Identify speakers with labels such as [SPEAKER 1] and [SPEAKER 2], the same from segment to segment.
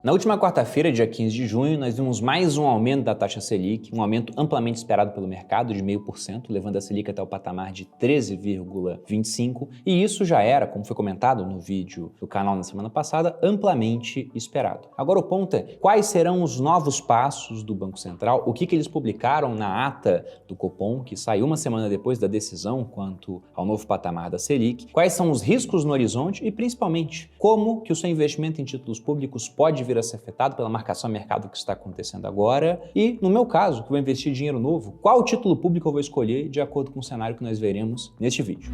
[SPEAKER 1] Na última quarta-feira, dia 15 de junho, nós vimos mais um aumento da taxa Selic, um aumento amplamente esperado pelo mercado de 0,5%, levando a Selic até o patamar de 13,25%, e isso já era, como foi comentado no vídeo do canal na semana passada, amplamente esperado. Agora o ponto é, quais serão os novos passos do Banco Central, o que eles publicaram na ata do Copom, que saiu uma semana depois da decisão quanto ao novo patamar da Selic, quais são os riscos no horizonte e, principalmente, como que o seu investimento em títulos públicos pode vir a ser afetado pela marcação a mercado que está acontecendo agora e, no meu caso, que vou investir dinheiro novo, qual título público eu vou escolher de acordo com o cenário que nós veremos neste vídeo.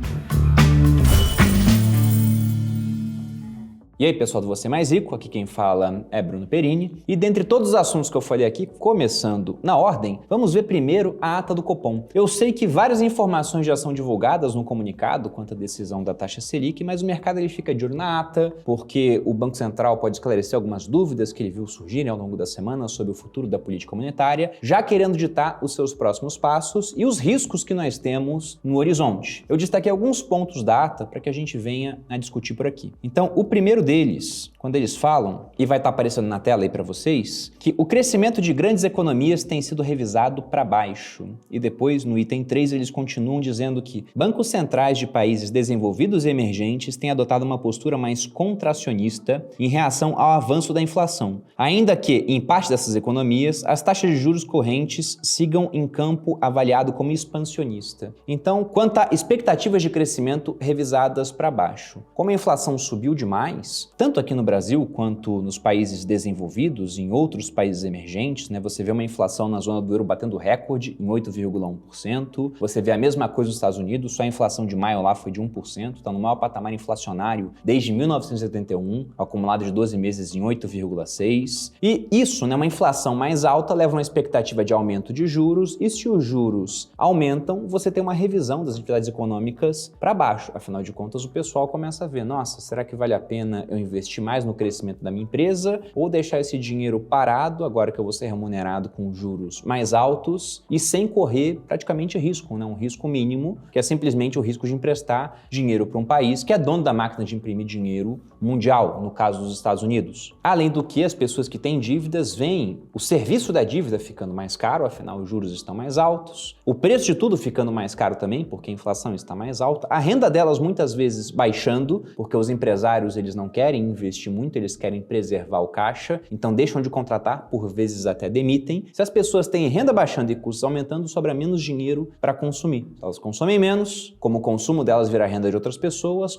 [SPEAKER 1] E aí, pessoal do Você Mais Rico, aqui quem fala é Bruno Perini. E dentre todos os assuntos que eu falei aqui, começando na ordem, vamos ver primeiro a ata do Copom. Eu sei que várias informações já são divulgadas no comunicado quanto à decisão da taxa Selic, mas o mercado ele fica de olho na ata, porque o Banco Central pode esclarecer algumas dúvidas que ele viu surgirem ao longo da semana sobre o futuro da política monetária, já querendo ditar os seus próximos passos e os riscos que nós temos no horizonte. Eu destaquei alguns pontos da ata para que a gente venha a discutir por aqui. Então, o primeiro deles, quando eles falam, e vai estar aparecendo na tela aí para vocês, que o crescimento de grandes economias tem sido revisado para baixo. E depois, no item 3, eles continuam dizendo que bancos centrais de países desenvolvidos e emergentes têm adotado uma postura mais contracionista em reação ao avanço da inflação, ainda que, em parte dessas economias, as taxas de juros correntes sigam em campo avaliado como expansionista. Então, quanto a expectativas de crescimento revisadas para baixo, como a inflação subiu demais, tanto aqui no Brasil quanto nos países desenvolvidos, em outros países emergentes, né? Você vê uma inflação na zona do euro batendo recorde em 8,1%, você vê a mesma coisa nos Estados Unidos, só a inflação de maio lá foi de 1%, está no maior patamar inflacionário desde 1971, acumulado de 12 meses em 8,6%, e isso, né, uma inflação mais alta leva a uma expectativa de aumento de juros, e se os juros aumentam, você tem uma revisão das atividades econômicas para baixo, afinal de contas o pessoal começa a ver, nossa, será que vale a pena eu investir mais no crescimento da minha empresa ou deixar esse dinheiro parado agora que eu vou ser remunerado com juros mais altos e sem correr praticamente risco, né? Um risco mínimo, que é simplesmente o risco de emprestar dinheiro para um país que é dono da máquina de imprimir dinheiro mundial, no caso dos Estados Unidos. Além do que, as pessoas que têm dívidas veem o serviço da dívida ficando mais caro, afinal os juros estão mais altos, o preço de tudo ficando mais caro também, porque a inflação está mais alta, a renda delas muitas vezes baixando, porque os empresários eles não querem investir muito, eles querem preservar o caixa, então deixam de contratar, por vezes até demitem. Se as pessoas têm renda baixando e custos aumentando, sobra menos dinheiro para consumir. Elas consomem menos, como o consumo delas vira renda de outras pessoas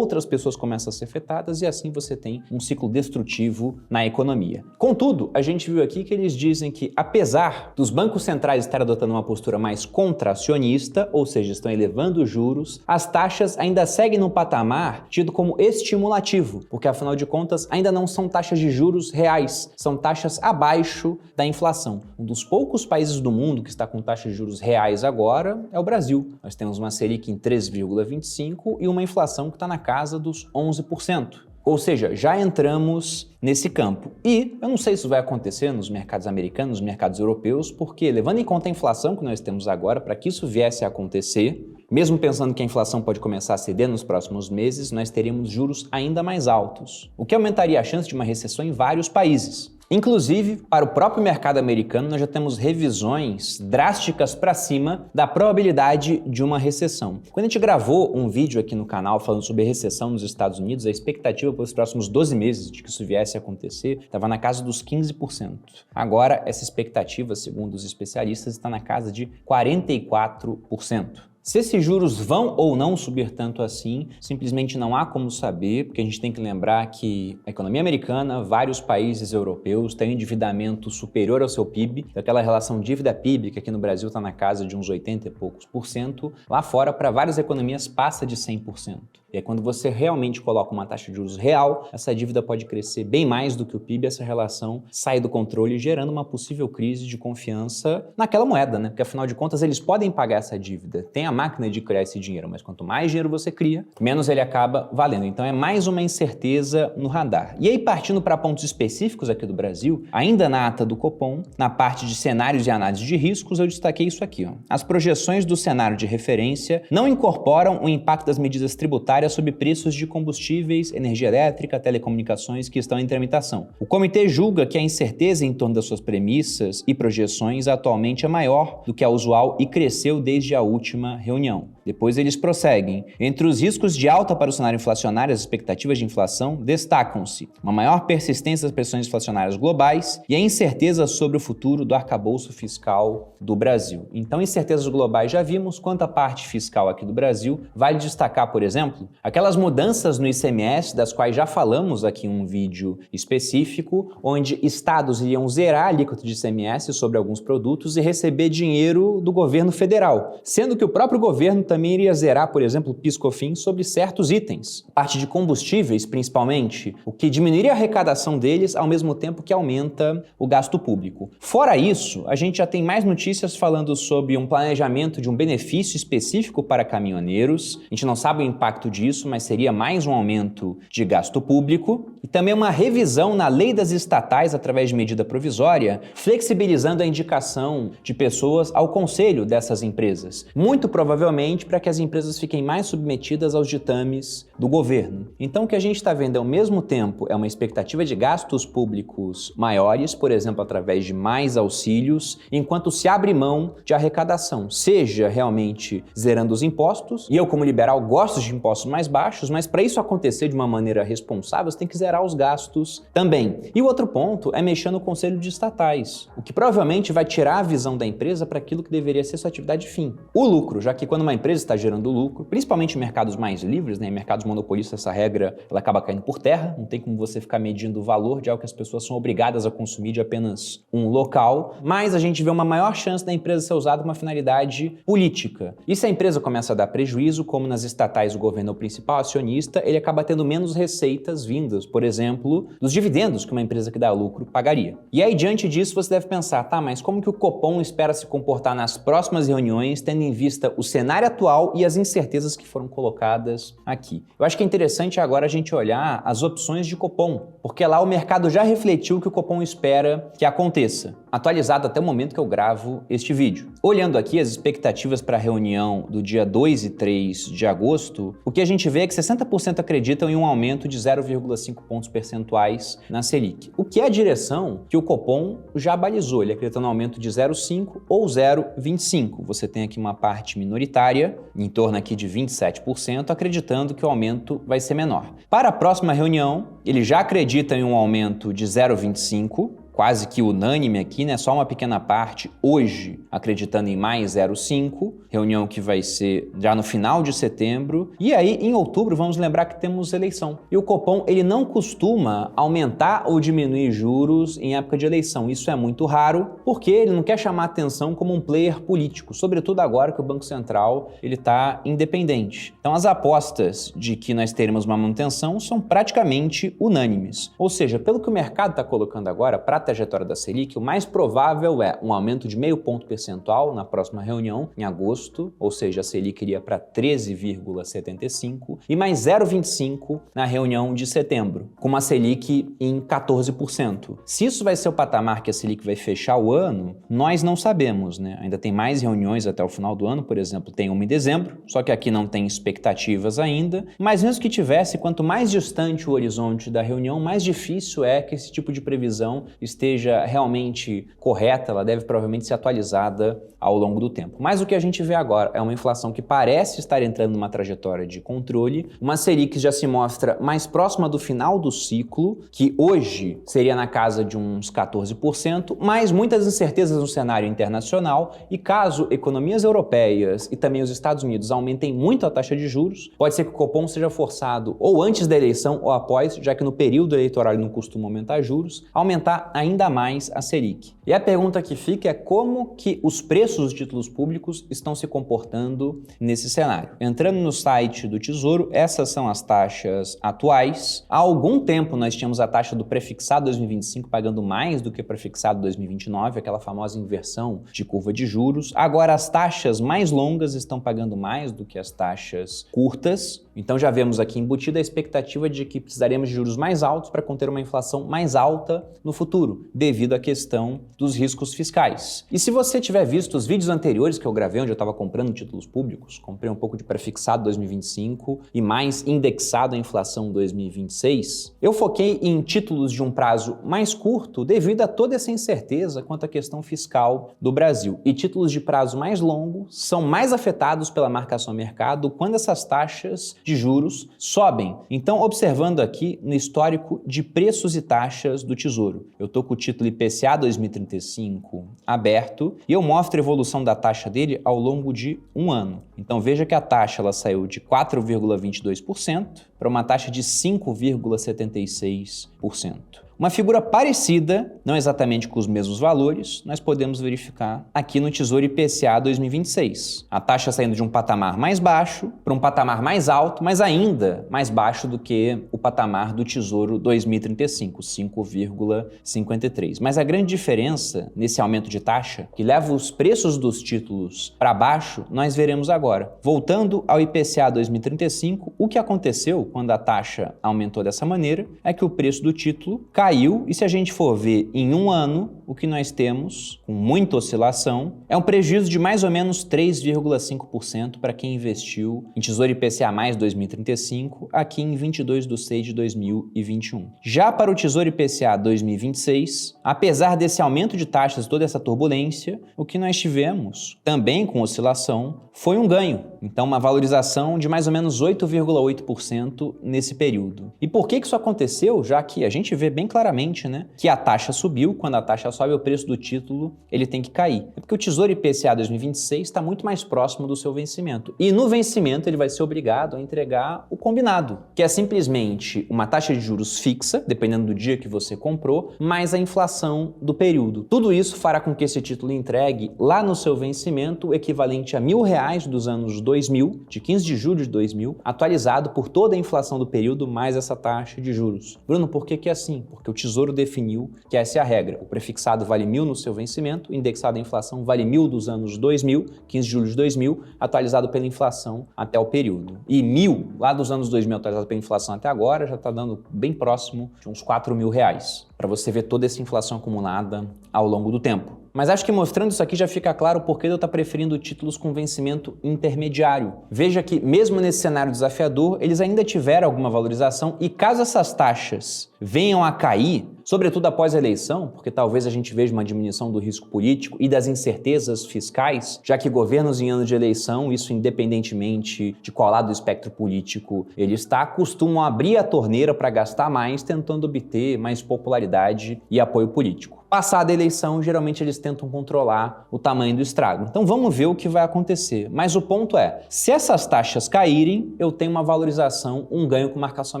[SPEAKER 1] começam a ser afetadas e assim você tem um ciclo destrutivo na economia. Contudo, a gente viu aqui que eles dizem que, apesar dos bancos centrais estarem adotando uma postura mais contracionista, ou seja, estão elevando os juros, as taxas ainda seguem no patamar tido como estimulativo, porque afinal de contas ainda não são taxas de juros reais, são taxas abaixo da inflação. Um dos poucos países do mundo que está com taxas de juros reais agora é o Brasil. Nós temos uma Selic em 3,25% e uma inflação que está na casa dos 11%. Ou seja, já entramos nesse campo. E eu não sei se isso vai acontecer nos mercados americanos, nos mercados europeus, porque levando em conta a inflação que nós temos agora, para que isso viesse a acontecer, mesmo pensando que a inflação pode começar a ceder nos próximos meses, nós teríamos juros ainda mais altos, o que aumentaria a chance de uma recessão em vários países. Inclusive, para o próprio mercado americano, nós já temos revisões drásticas para cima da probabilidade de uma recessão. Quando a gente gravou um vídeo aqui no canal falando sobre a recessão nos Estados Unidos, a expectativa para os próximos 12 meses de que isso viesse a acontecer estava na casa dos 15%. Agora, essa expectativa, segundo os especialistas, está na casa de 44%. Se esses juros vão ou não subir tanto assim, simplesmente não há como saber, porque a gente tem que lembrar que a economia americana, vários países europeus têm um endividamento superior ao seu PIB, aquela relação dívida-PIB que aqui no Brasil está na casa de uns 80 e poucos por cento, lá fora para várias economias passa de 100%. E aí quando você realmente coloca uma taxa de juros real, essa dívida pode crescer bem mais do que o PIB, essa relação sai do controle, gerando uma possível crise de confiança naquela moeda, né? Porque afinal de contas eles podem pagar essa dívida, tem a máquina de criar esse dinheiro, mas quanto mais dinheiro você cria, menos ele acaba valendo. Então é mais uma incerteza no radar. E aí partindo para pontos específicos aqui do Brasil, ainda na ata do Copom, na parte de cenários e análise de riscos, eu destaquei isso aqui, ó. As projeções do cenário de referência não incorporam o impacto das medidas tributárias tributária sobre preços de combustíveis, energia elétrica, telecomunicações que estão em tramitação. O comitê julga que a incerteza em torno das suas premissas e projeções atualmente é maior do que a usual e cresceu desde a última reunião. Depois eles prosseguem. Entre os riscos de alta para o cenário inflacionário e as expectativas de inflação, destacam-se uma maior persistência das pressões inflacionárias globais e a incerteza sobre o futuro do arcabouço fiscal do Brasil. Então, incertezas globais já vimos. Quanto à parte fiscal aqui do Brasil, vale destacar, por exemplo, aquelas mudanças no ICMS, das quais já falamos aqui em um vídeo específico, onde estados iriam zerar a alíquota de ICMS sobre alguns produtos e receber dinheiro do governo federal, sendo que o próprio governo também iria zerar, por exemplo, o PIS/COFINS sobre certos itens. A parte de combustíveis, principalmente, o que diminuiria a arrecadação deles ao mesmo tempo que aumenta o gasto público. Fora isso, a gente já tem mais notícias falando sobre um planejamento de um benefício específico para caminhoneiros. A gente não sabe o impacto disso, mas seria mais um aumento de gasto público. E também uma revisão na lei das estatais através de medida provisória, flexibilizando a indicação de pessoas ao conselho dessas empresas. Muito provavelmente para que as empresas fiquem mais submetidas aos ditames do governo. Então o que a gente está vendo ao mesmo tempo é uma expectativa de gastos públicos maiores, por exemplo, através de mais auxílios, enquanto se abre mão de arrecadação, seja realmente zerando os impostos, e eu como liberal gosto de impostos mais baixos, mas para isso acontecer de uma maneira responsável, você tem que zerar os gastos também. E o outro ponto é mexer no conselho de estatais, o que provavelmente vai tirar a visão da empresa para aquilo que deveria ser sua atividade fim, o lucro, já que quando uma empresa está gerando lucro, principalmente em mercados mais livres, em mercados monopolistas, essa regra ela acaba caindo por terra, não tem como você ficar medindo o valor de algo que as pessoas são obrigadas a consumir de apenas um local, mas a gente vê uma maior chance da empresa ser usada com uma finalidade política. E se a empresa começa a dar prejuízo, como nas estatais o governo é o principal acionista, ele acaba tendo menos receitas vindas, por exemplo, dos dividendos que uma empresa que dá lucro pagaria. E aí, diante disso, você deve pensar, tá, mas como que o Copom espera se comportar nas próximas reuniões, tendo em vista o cenário atual e as incertezas que foram colocadas aqui? Eu acho que é interessante agora a gente olhar as opções de Copom, porque lá o mercado já refletiu o que o Copom espera que aconteça, atualizado até o momento que eu gravo este vídeo. Olhando aqui as expectativas para a reunião do dia 2 e 3 de agosto, o que a gente vê é que 60% acreditam em um aumento de 0,5 pontos percentuais na Selic, o que é a direção que o Copom já balizou, ele acredita no aumento de 0,5 ou 0,25. Você tem aqui uma parte minoritária, em torno aqui de 27%, acreditando que o aumento vai ser menor. Para a próxima reunião, ele já acredita em um aumento de 0,25, quase que unânime aqui, né? Só uma pequena parte hoje acreditando em mais 0,5, reunião que vai ser já no final de setembro. E aí, em outubro, vamos lembrar que temos eleição. E o Copom, ele não costuma aumentar ou diminuir juros em época de eleição. Isso é muito raro, porque ele não quer chamar atenção como um player político, sobretudo agora que o Banco Central ele está independente. Então, as apostas de que nós teremos uma manutenção são praticamente unânimes. Ou seja, pelo que o mercado está colocando agora, para a trajetória da Selic, o mais provável é um aumento de meio ponto percentual na próxima reunião, em agosto, ou seja, a Selic iria para 13,75 e mais 0,25 na reunião de setembro, com uma Selic em 14%. Se isso vai ser o patamar que a Selic vai fechar o ano, nós não sabemos, né? Ainda tem mais reuniões até o final do ano, por exemplo, tem uma em dezembro, só que aqui não tem expectativas ainda, mas mesmo que tivesse, quanto mais distante o horizonte da reunião, mais difícil é que esse tipo de previsão esteja realmente correta, ela deve provavelmente ser atualizada ao longo do tempo. Mas o que a gente vê agora é uma inflação que parece estar entrando numa trajetória de controle, uma Selic que já se mostra mais próxima do final do ciclo, que hoje seria na casa de uns 14%, mas muitas incertezas no cenário internacional, e caso economias europeias e também os Estados Unidos aumentem muito a taxa de juros, pode ser que o Copom seja forçado ou antes da eleição ou após, já que no período eleitoral ele não costuma aumentar juros, aumentar ainda mais a Selic. E a pergunta que fica é como que os preços dos títulos públicos estão se comportando nesse cenário. Entrando no site do Tesouro, essas são as taxas atuais. Há algum tempo nós tínhamos a taxa do prefixado 2025 pagando mais do que o prefixado 2029, aquela famosa inversão de curva de juros. Agora as taxas mais longas estão pagando mais do que as taxas curtas. Então já vemos aqui embutida a expectativa de que precisaremos de juros mais altos para conter uma inflação mais alta no futuro, devido à questão dos riscos fiscais. E se você tiver visto os vídeos anteriores que eu gravei, onde eu estava comprando títulos públicos, comprei um pouco de prefixado 2025 e mais indexado à inflação 2026, eu foquei em títulos de um prazo mais curto devido a toda essa incerteza quanto à questão fiscal do Brasil. E títulos de prazo mais longo são mais afetados pela marcação a mercado quando essas taxas de juros sobem. Então, observando aqui no histórico de preços e taxas do Tesouro, eu estou com o título IPCA 2035 aberto e eu mostro a evolução da taxa dele ao longo de um ano. Então, veja que a taxa ela saiu de 4,22% para uma taxa de 5,76%. Uma figura parecida, não exatamente com os mesmos valores, nós podemos verificar aqui no Tesouro IPCA 2026. A taxa saindo de um patamar mais baixo para um patamar mais alto, mas ainda mais baixo do que o patamar do Tesouro 2035, 5,53. Mas a grande diferença nesse aumento de taxa, que leva os preços dos títulos para baixo, nós veremos agora. Voltando ao IPCA 2035, o que aconteceu quando a taxa aumentou dessa maneira é que o preço do título caiu, e se a gente for ver em um ano, o que nós temos, com muita oscilação, é um prejuízo de mais ou menos 3,5% para quem investiu em Tesouro IPCA mais 2035, aqui em 22/6/2021. Já para o Tesouro IPCA 2026, apesar desse aumento de taxas e toda essa turbulência, o que nós tivemos, também com oscilação, foi um ganho. Então, uma valorização de mais ou menos 8,8% nesse período. E por que isso aconteceu? Já que a gente vê bem claramente, né, que a taxa subiu, quando a taxa sobe, o preço do título ele tem que cair. É porque o Tesouro IPCA 2026 está muito mais próximo do seu vencimento. E no vencimento ele vai ser obrigado a entregar o combinado, que é simplesmente uma taxa de juros fixa, dependendo do dia que você comprou, mais a inflação do período. Tudo isso fará com que esse título entregue lá no seu vencimento o equivalente a R$1.000 dos anos 2000, de 15 de julho de 2000, atualizado por toda a inflação do período mais essa taxa de juros. Bruno, por que é assim? Porque o Tesouro definiu que essa é a regra. O prefixado vale 1.000 no seu vencimento, indexado à inflação vale 1.000 dos anos 2000, 15 de julho de 2000, atualizado pela inflação até o período. E 1.000 lá dos anos 2000 atualizado pela inflação até agora já está dando bem próximo de uns R$4.000, para você ver toda essa inflação acumulada ao longo do tempo. Mas acho que mostrando isso aqui já fica claro o porquê de eu estar preferindo títulos com vencimento intermediário. Veja que, mesmo nesse cenário desafiador, eles ainda tiveram alguma valorização e caso essas taxas venham a cair, sobretudo após a eleição, porque talvez a gente veja uma diminuição do risco político e das incertezas fiscais, já que governos em anos de eleição, isso independentemente de qual lado do espectro político ele está, costumam abrir a torneira para gastar mais, tentando obter mais popularidade e apoio político. Passada a eleição, geralmente eles tentam controlar o tamanho do estrago. Então vamos ver o que vai acontecer. Mas o ponto é, se essas taxas caírem, eu tenho uma valorização, um ganho com marcação a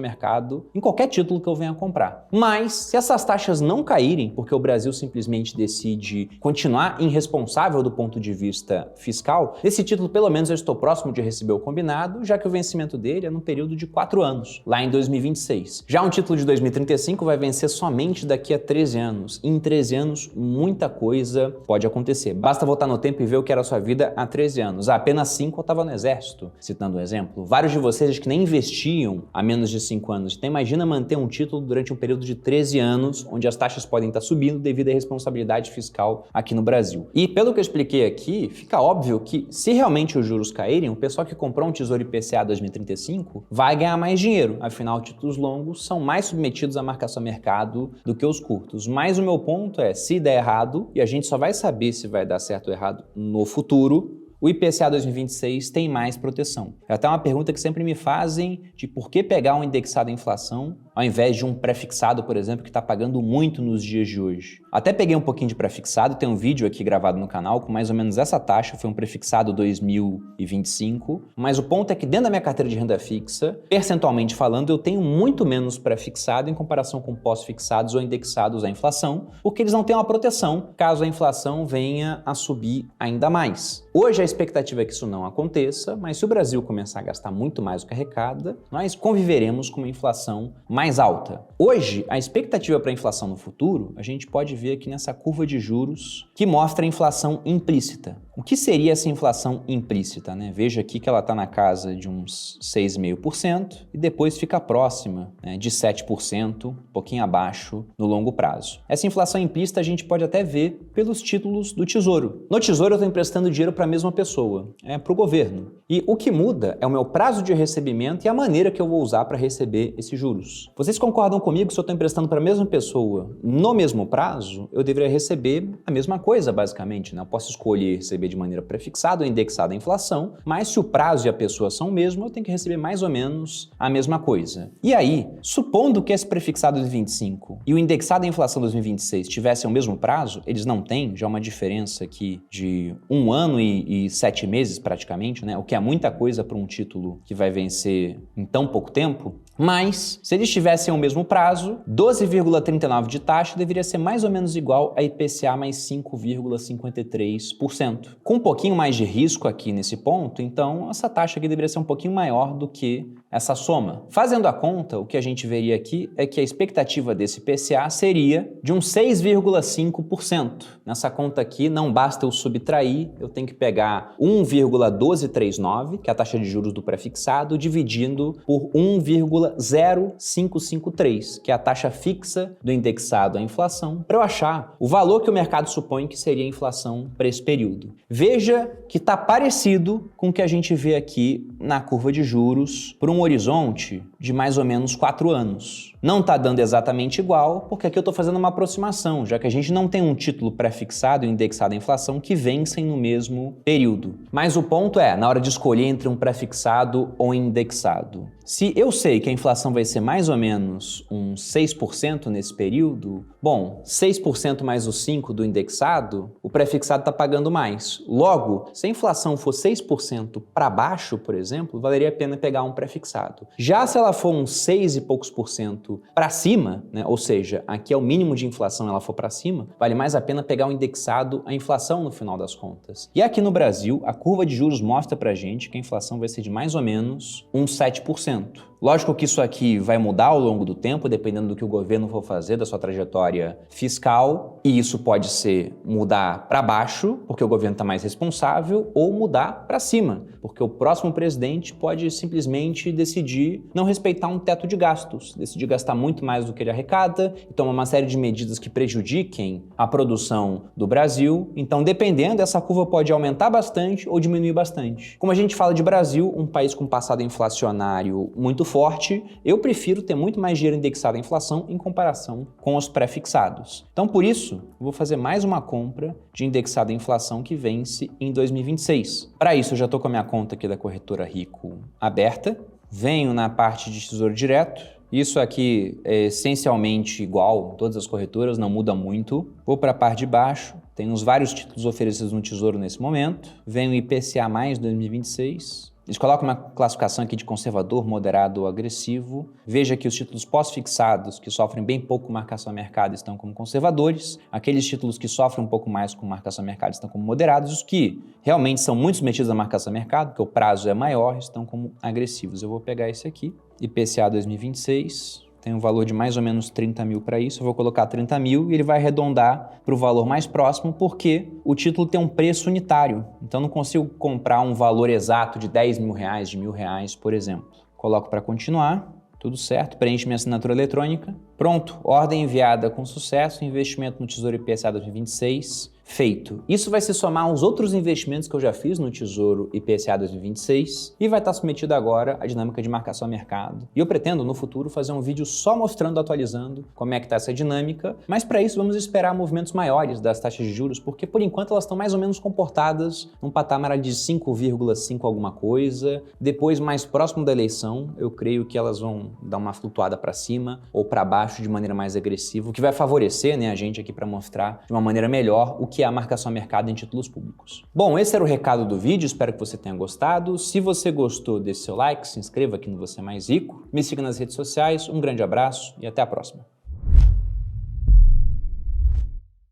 [SPEAKER 1] mercado em qualquer título que eu venha comprar. Mas se essas taxas não caírem, porque o Brasil simplesmente decide continuar irresponsável do ponto de vista fiscal, nesse título pelo menos eu estou próximo de receber o combinado, já que o vencimento dele é num período de 4 anos, lá em 2026. Já um título de 2035 vai vencer somente daqui a 13 anos. Em 13 anos, muita coisa pode acontecer. Basta voltar no tempo e ver o que era a sua vida há 13 anos. Há apenas 5 eu estava no exército, citando um exemplo. Vários de vocês que nem investiam há menos de 5 anos. Então imagina manter um título durante um período de 13 anos, onde as taxas podem estar subindo devido à responsabilidade fiscal aqui no Brasil. E pelo que eu expliquei aqui, fica óbvio que se realmente os juros caírem, o pessoal que comprou um Tesouro IPCA 2035 vai ganhar mais dinheiro. Afinal, títulos longos são mais submetidos à marcação a mercado do que os curtos. Mas o meu ponto é, se der errado, e a gente só vai saber se vai dar certo ou errado no futuro, o IPCA 2026 tem mais proteção. É até uma pergunta que sempre me fazem de por que pegar um indexado à inflação ao invés de um prefixado, por exemplo, que está pagando muito nos dias de hoje. Até peguei um pouquinho de prefixado, tem um vídeo aqui gravado no canal com mais ou menos essa taxa, foi um prefixado 2025, mas o ponto é que dentro da minha carteira de renda fixa, percentualmente falando, eu tenho muito menos prefixado em comparação com pós-fixados ou indexados à inflação, porque eles não têm uma proteção caso a inflação venha a subir ainda mais. Hoje a expectativa é que isso não aconteça, mas se o Brasil começar a gastar muito mais do que arrecada, nós conviveremos com uma inflação mais alta. Hoje, a expectativa para a inflação no futuro, a gente pode ver aqui nessa curva de juros que mostra a inflação implícita. O que seria essa inflação implícita, né? Veja aqui que ela está na casa de uns 6,5% e depois fica próxima, né, de 7%, um pouquinho abaixo no longo prazo. Essa inflação implícita a gente pode até ver pelos títulos do Tesouro. No Tesouro eu estou emprestando dinheiro para a mesma pessoa, para o governo. E o que muda é o meu prazo de recebimento e a maneira que eu vou usar para receber esses juros. Vocês concordam comigo que se eu estou emprestando para a mesma pessoa no mesmo prazo, eu deveria receber a mesma coisa, basicamente, né? Eu posso escolher receber de maneira prefixada ou indexada à inflação, mas se o prazo e a pessoa são o mesmo, eu tenho que receber mais ou menos a mesma coisa. E aí, supondo que esse prefixado 2025 e o indexado à inflação 2026 tivessem o mesmo prazo, eles não têm, já uma diferença aqui de 1 ano e 7 meses praticamente, né? O que é muita coisa para um título que vai vencer em tão pouco tempo. Mas, se eles tivessem o mesmo prazo, 12,39 de taxa deveria ser mais ou menos igual a IPCA mais 5,53%. Com um pouquinho mais de risco aqui nesse ponto, então essa taxa aqui deveria ser um pouquinho maior do que essa soma. Fazendo a conta, o que a gente veria aqui é que a expectativa desse IPCA seria de uns 6,5%. Nessa conta aqui, não basta eu subtrair, eu tenho que pegar 1,1239, que é a taxa de juros do prefixado, dividindo por 1,0553, que é a taxa fixa do indexado à inflação, para eu achar o valor que o mercado supõe que seria a inflação para esse período. Veja que está parecido com o que a gente vê aqui na curva de juros por um horizonte de mais ou menos 4 anos. Não está dando exatamente igual, porque aqui eu estou fazendo uma aproximação, já que a gente não tem um título prefixado e indexado à inflação que vencem no mesmo período. Mas o ponto é, na hora de escolher entre um prefixado ou indexado, se eu sei que a inflação vai ser mais ou menos uns 6% nesse período, bom, 6% mais os 5% do indexado, o prefixado está pagando mais. Logo, se a inflação for 6% para baixo, por exemplo, valeria a pena pegar um prefixado. Já se ela for uns 6 e poucos por cento para cima, né, ou seja, aqui é o mínimo de inflação, ela for para cima, vale mais a pena pegar um indexado à inflação no final das contas. E aqui no Brasil, a curva de juros mostra para a gente que a inflação vai ser de mais ou menos uns 7%. Lógico que isso aqui vai mudar ao longo do tempo, dependendo do que o governo for fazer, da sua trajetória fiscal, e isso pode ser mudar para baixo, porque o governo está mais responsável, ou mudar para cima, porque o próximo presidente pode simplesmente decidir não respeitar um teto de gastos, decidir gastar muito mais do que ele arrecada e tomar uma série de medidas que prejudiquem a produção do Brasil. Então, dependendo, essa curva pode aumentar bastante ou diminuir bastante. Como a gente fala de Brasil, um país com passado inflacionário muito forte, eu prefiro ter muito mais dinheiro indexado à inflação em comparação com os prefixados. Então, por isso, eu vou fazer mais uma compra de indexado à inflação que vence em 2026. Para isso, eu já estou com a minha conta aqui da corretora Rico aberta, venho na parte de Tesouro Direto. Isso aqui é essencialmente igual, todas as corretoras, não muda muito. Vou para a parte de baixo, tem uns vários títulos oferecidos no Tesouro nesse momento. Venho IPCA mais 2026. Eles colocam uma classificação aqui de conservador, moderado ou agressivo. Veja que os títulos pós-fixados, que sofrem bem pouco com marcação a mercado, estão como conservadores. Aqueles títulos que sofrem um pouco mais com marcação a mercado estão como moderados. Os que realmente são muito submetidos à marcação a mercado, porque o prazo é maior, estão como agressivos. Eu vou pegar esse aqui, IPCA 2026. Tem um valor de mais ou menos 30 mil para isso, eu vou colocar 30 mil e ele vai arredondar para o valor mais próximo porque o título tem um preço unitário, então não consigo comprar um valor exato de 10 mil reais, de R$1.000, por exemplo. Coloco para continuar, tudo certo, preencho minha assinatura eletrônica, pronto, ordem enviada com sucesso, investimento no Tesouro IPCA 2026, feito. Isso vai se somar aos outros investimentos que eu já fiz no Tesouro IPCA 2026 e vai estar submetido agora à dinâmica de marcação a mercado. E eu pretendo, no futuro, fazer um vídeo só mostrando, atualizando como é que está essa dinâmica, mas para isso vamos esperar movimentos maiores das taxas de juros, porque por enquanto elas estão mais ou menos comportadas num patamar de 5,5 alguma coisa. Depois, mais próximo da eleição, eu creio que elas vão dar uma flutuada para cima ou para baixo de maneira mais agressiva, o que vai favorecer, né, a gente aqui para mostrar de uma maneira melhor o que é a marcação a mercado em títulos públicos. Bom, esse era o recado do vídeo, espero que você tenha gostado. Se você gostou, deixe seu like, se inscreva aqui no Você Mais Rico, me siga nas redes sociais, um grande abraço e até a próxima.